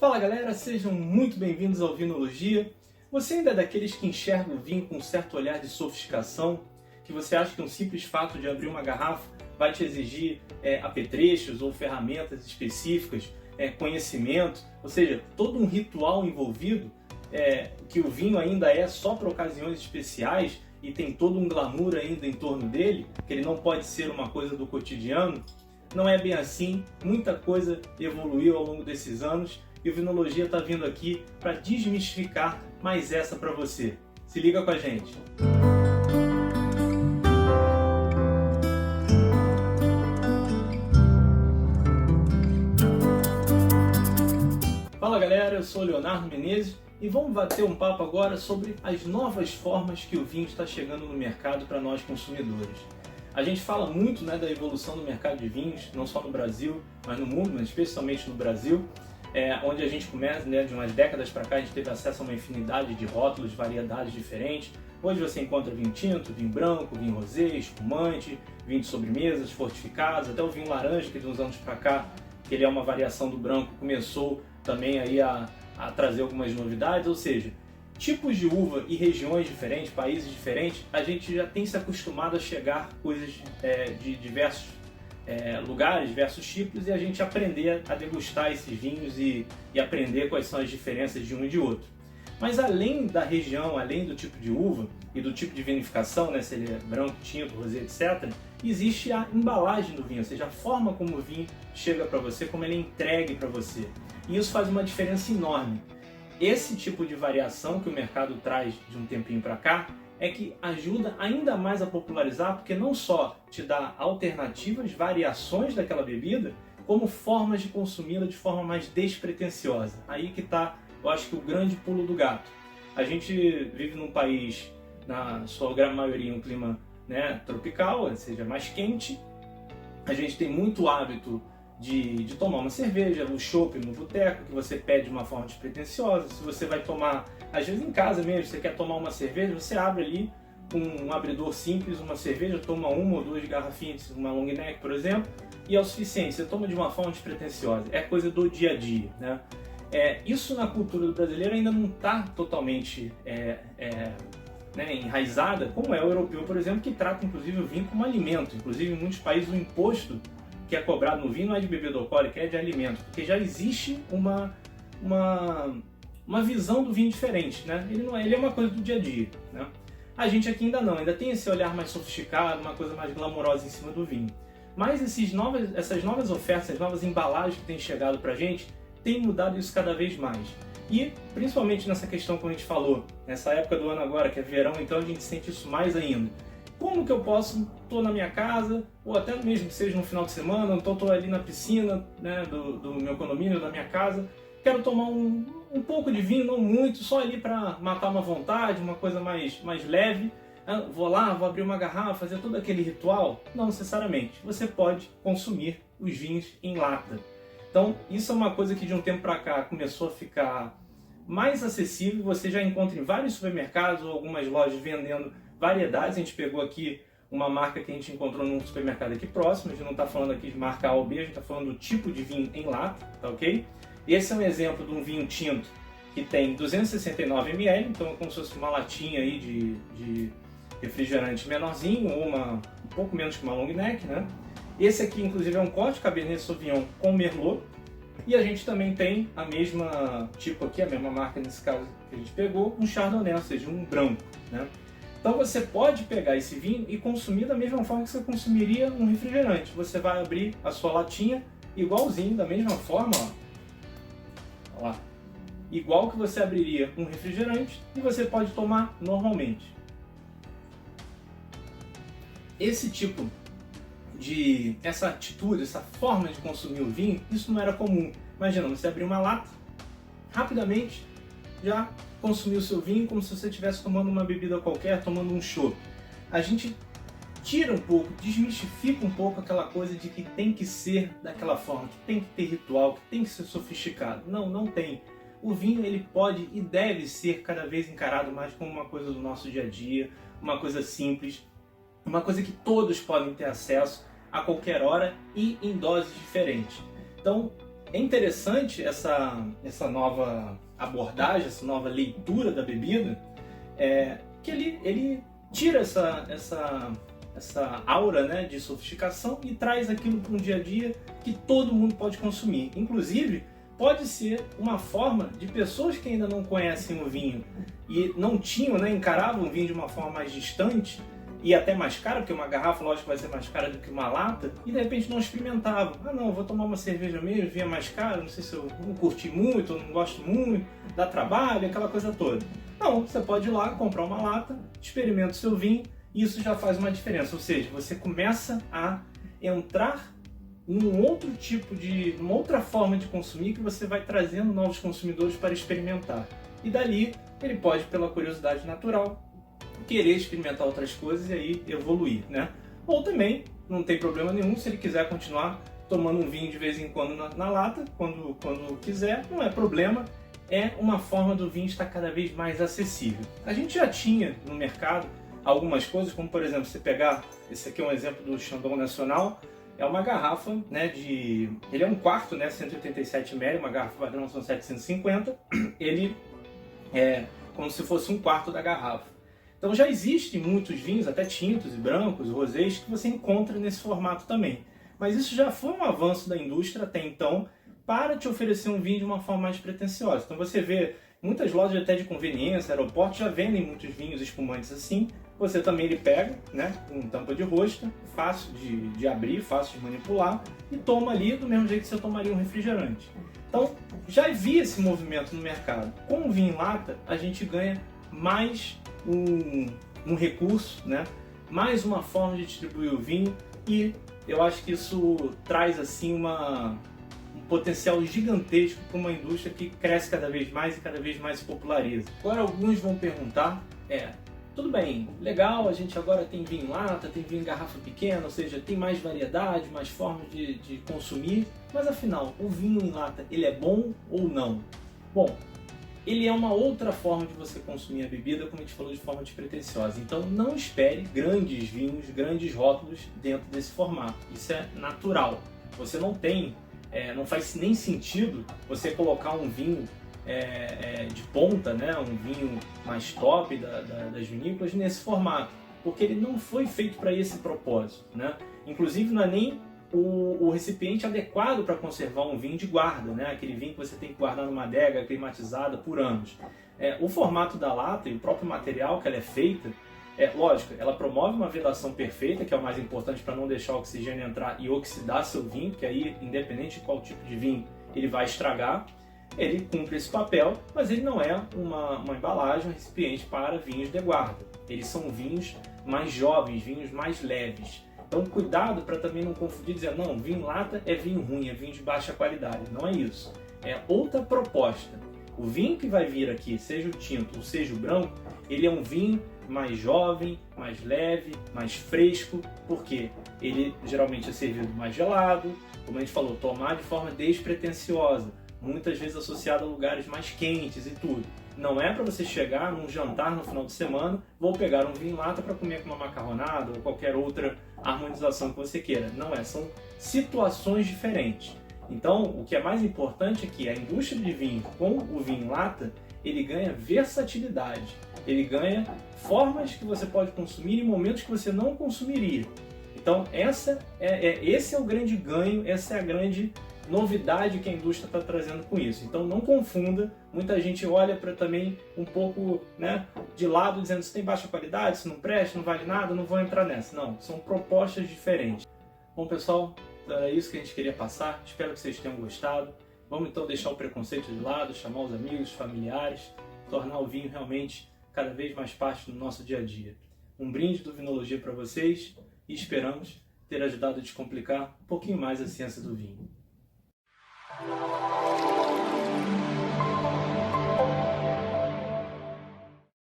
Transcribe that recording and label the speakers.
Speaker 1: Fala galera, sejam muito bem-vindos ao Vinologia. Você ainda é daqueles que enxerga o vinho com um certo olhar de sofisticação? Que você acha que um simples fato de abrir uma garrafa vai te exigir apetrechos ou ferramentas específicas, conhecimento, ou seja, todo um ritual envolvido, que o vinho ainda é só para ocasiões especiais e tem todo um glamour ainda em torno dele, que ele não pode ser uma coisa do cotidiano? Não é bem assim, muita coisa evoluiu ao longo desses anos e o Vinologia está vindo aqui para desmistificar mais essa para você. Se liga com a gente! Fala galera, eu sou o Leonardo Menezes e vamos bater um papo agora sobre as novas formas que o vinho está chegando no mercado para nós consumidores. A gente fala muito da evolução do mercado de vinhos, não só no Brasil, mas no mundo, mas especialmente no Brasil, onde a gente começa, de umas décadas para cá, a gente teve acesso a uma infinidade de rótulos, variedades diferentes. Hoje você encontra vinho tinto, vinho branco, vinho rosé, espumante, vinho de sobremesas, fortificados, até o vinho laranja, que de uns anos para cá, que ele é uma variação do branco, começou também aí a trazer algumas novidades, ou seja, tipos de uva e regiões diferentes, países diferentes, a gente já tem se acostumado a chegar coisas de diversos lugares, diversos tipos, e a gente aprender a degustar esses vinhos e aprender quais são as diferenças de um e de outro. Mas além da região, além do tipo de uva e do tipo de vinificação, se ele é branco, tinto, rosé, etc., existe a embalagem do vinho, ou seja, a forma como o vinho chega para você, como ele é entregue para você. E isso faz uma diferença enorme. Esse tipo de variação que o mercado traz de um tempinho para cá é que ajuda ainda mais a popularizar, porque não só te dá alternativas, variações daquela bebida, como formas de consumi-la de forma mais despretensiosa. Aí que está, eu acho que o grande pulo do gato. A gente vive num país, na sua grande maioria, um clima tropical, ou seja, mais quente. A gente tem muito hábito de tomar uma cerveja, um chopp no boteco, que você pede de uma forma despretensiosa. Se você vai tomar, às vezes em casa mesmo, você quer tomar uma cerveja, você abre ali com um abridor simples uma cerveja, toma uma ou duas garrafinhas, uma long neck, por exemplo, e é o suficiente, você toma de uma forma despretensiosa. É coisa do dia a dia, isso na cultura do brasileiro ainda não está totalmente enraizada, como é o europeu, por exemplo, que trata inclusive o vinho como alimento. Inclusive em muitos países o imposto que é cobrado no vinho não é de bebida alcoólica, é de alimento, porque já existe uma visão do vinho diferente, ele é uma coisa do dia a dia, A gente aqui ainda não, ainda tem esse olhar mais sofisticado, uma coisa mais glamourosa em cima do vinho. Mas essas novas ofertas, essas novas embalagens que têm chegado pra gente, têm mudado isso cada vez mais. E principalmente nessa questão que a gente falou, nessa época do ano agora, que é verão, então a gente sente isso mais ainda. Como que eu posso, estou na minha casa, ou até mesmo que seja no final de semana, então estou ali na piscina do meu condomínio, da minha casa, quero tomar um pouco de vinho, não muito, só ali para matar uma vontade, uma coisa mais leve. Vou lá, vou abrir uma garrafa, fazer todo aquele ritual? Não necessariamente. Você pode consumir os vinhos em lata. Então, isso é uma coisa que de um tempo para cá começou a ficar mais acessível. Você já encontra em vários supermercados ou algumas lojas vendendo variedades. A gente pegou aqui uma marca que a gente encontrou num supermercado aqui próximo. A gente não está falando aqui de marca A ou B, a gente está falando do tipo de vinho em lata, tá ok? Esse é um exemplo de um vinho tinto que tem 269 ml, então é como se fosse uma latinha aí de refrigerante menorzinho, ou um pouco menos que uma long neck, Esse aqui, inclusive, é um corte Cabernet Sauvignon com Merlot. E a gente também tem a mesma tipo aqui, a mesma marca nesse caso que a gente pegou, um Chardonnay, ou seja, um branco, Então você pode pegar esse vinho e consumir da mesma forma que você consumiria um refrigerante. Você vai abrir a sua latinha igualzinho, da mesma forma, ó lá, igual que você abriria um refrigerante, e você pode tomar normalmente. Essa atitude, essa forma de consumir o vinho, isso não era comum. Imagina, você abrir uma lata, rapidamente já consumir o seu vinho como se você estivesse tomando uma bebida qualquer, tomando um chopp. A gente tira um pouco, desmistifica um pouco aquela coisa de que tem que ser daquela forma, que tem que ter ritual, que tem que ser sofisticado. Não, não tem. O vinho ele pode e deve ser cada vez encarado mais como uma coisa do nosso dia a dia, uma coisa simples, uma coisa que todos podem ter acesso a qualquer hora e em doses diferentes. Então, É interessante essa nova abordagem, essa nova leitura da bebida, que ele tira essa aura, né, de sofisticação e traz aquilo para um dia a dia que todo mundo pode consumir. Inclusive, pode ser uma forma de pessoas que ainda não conhecem o vinho e não tinham, né, encaravam o vinho de uma forma mais distante e até mais cara, porque uma garrafa, lógico, vai ser mais cara do que uma lata, e de repente não experimentavam. Ah, não, vou tomar uma cerveja mesmo, vinho é mais caro, não sei se eu não curti muito, ou não gosto muito, dá trabalho, aquela coisa toda. Não, você pode ir lá, comprar uma lata, experimenta o seu vinho, e isso já faz uma diferença. Ou seja, você começa a entrar num outro numa outra forma de consumir, que você vai trazendo novos consumidores para experimentar. E dali, ele pode, pela curiosidade natural, querer experimentar outras coisas e aí evoluir, né? Ou também, não tem problema nenhum, se ele quiser continuar tomando um vinho de vez em quando na lata, quando quiser, não é problema. É uma forma do vinho estar cada vez mais acessível. A gente já tinha no mercado algumas coisas, como por exemplo, você pegar, esse aqui é um exemplo do Chandon Nacional, é uma garrafa, né, ele é um quarto, né, 187 ml, uma garrafa padrão são 750, ele é como se fosse um quarto da garrafa. Então já existem muitos vinhos, até tintos e brancos, rosés, que você encontra nesse formato também. Mas isso já foi um avanço da indústria até então para te oferecer um vinho de uma forma mais pretensiosa. Então você vê muitas lojas até de conveniência, aeroportos já vendem muitos vinhos espumantes assim. Você também ele pega, né, com tampa de rosca, fácil de abrir, fácil de manipular e toma ali do mesmo jeito que você tomaria um refrigerante. Então já havia esse movimento no mercado. Com o vinho em lata a gente ganha mais um recurso, né? Mais uma forma de distribuir o vinho, e eu acho que isso traz assim um potencial gigantesco para uma indústria que cresce cada vez mais e cada vez mais se populariza. Agora alguns vão perguntar, tudo bem, legal, a gente agora tem vinho em lata, tem vinho em garrafa pequena, ou seja, tem mais variedade, mais formas de consumir, mas afinal, o vinho em lata, ele é bom ou não? Bom, ele é uma outra forma de você consumir a bebida, como a gente falou, de forma despretensiosa. Então não espere grandes vinhos, grandes rótulos dentro desse formato. Isso é natural. Você não tem, não faz nem sentido você colocar um vinho de ponta, né, um vinho mais top das vinícolas nesse formato, porque ele não foi feito para esse propósito, né? Inclusive não é nem o recipiente adequado para conservar um vinho de guarda, né? Aquele vinho que você tem que guardar numa adega climatizada por anos. O formato da lata e o próprio material que ela é feita, lógico, ela promove uma vedação perfeita, que é o mais importante para não deixar o oxigênio entrar e oxidar seu vinho, que aí, independente de qual tipo de vinho, ele vai estragar. Ele cumpre esse papel, mas ele não é uma embalagem, um recipiente para vinhos de guarda. Eles são vinhos mais jovens, vinhos mais leves. Então cuidado para também não confundir, dizer, não, vinho em lata é vinho ruim, é vinho de baixa qualidade. Não é isso. É outra proposta. O vinho que vai vir aqui, seja o tinto ou seja o branco, ele é um vinho mais jovem, mais leve, mais fresco, porque ele geralmente é servido mais gelado, como a gente falou, tomar de forma despretensiosa, muitas vezes associado a lugares mais quentes e tudo. Não é para você chegar num jantar no final de semana, vou pegar um vinho em lata para comer com uma macarronada ou qualquer outra harmonização que você queira. Não é, são situações diferentes. Então, o que é mais importante é que a indústria de vinho com o vinho em lata, ele ganha versatilidade, ele ganha formas que você pode consumir em momentos que você não consumiria. Então, esse é o grande ganho, essa é a grande novidade que a indústria está trazendo com isso. Então não confunda, muita gente olha para também um pouco, né, de lado, dizendo se tem baixa qualidade, se não presta, não vale nada, não vou entrar nessa. Não, são propostas diferentes. Bom pessoal, era isso que a gente queria passar, espero que vocês tenham gostado. Vamos então deixar o preconceito de lado, chamar os amigos, familiares, tornar o vinho realmente cada vez mais parte do nosso dia a dia. Um brinde do Vinologia para vocês e esperamos ter ajudado a descomplicar um pouquinho mais a ciência do vinho.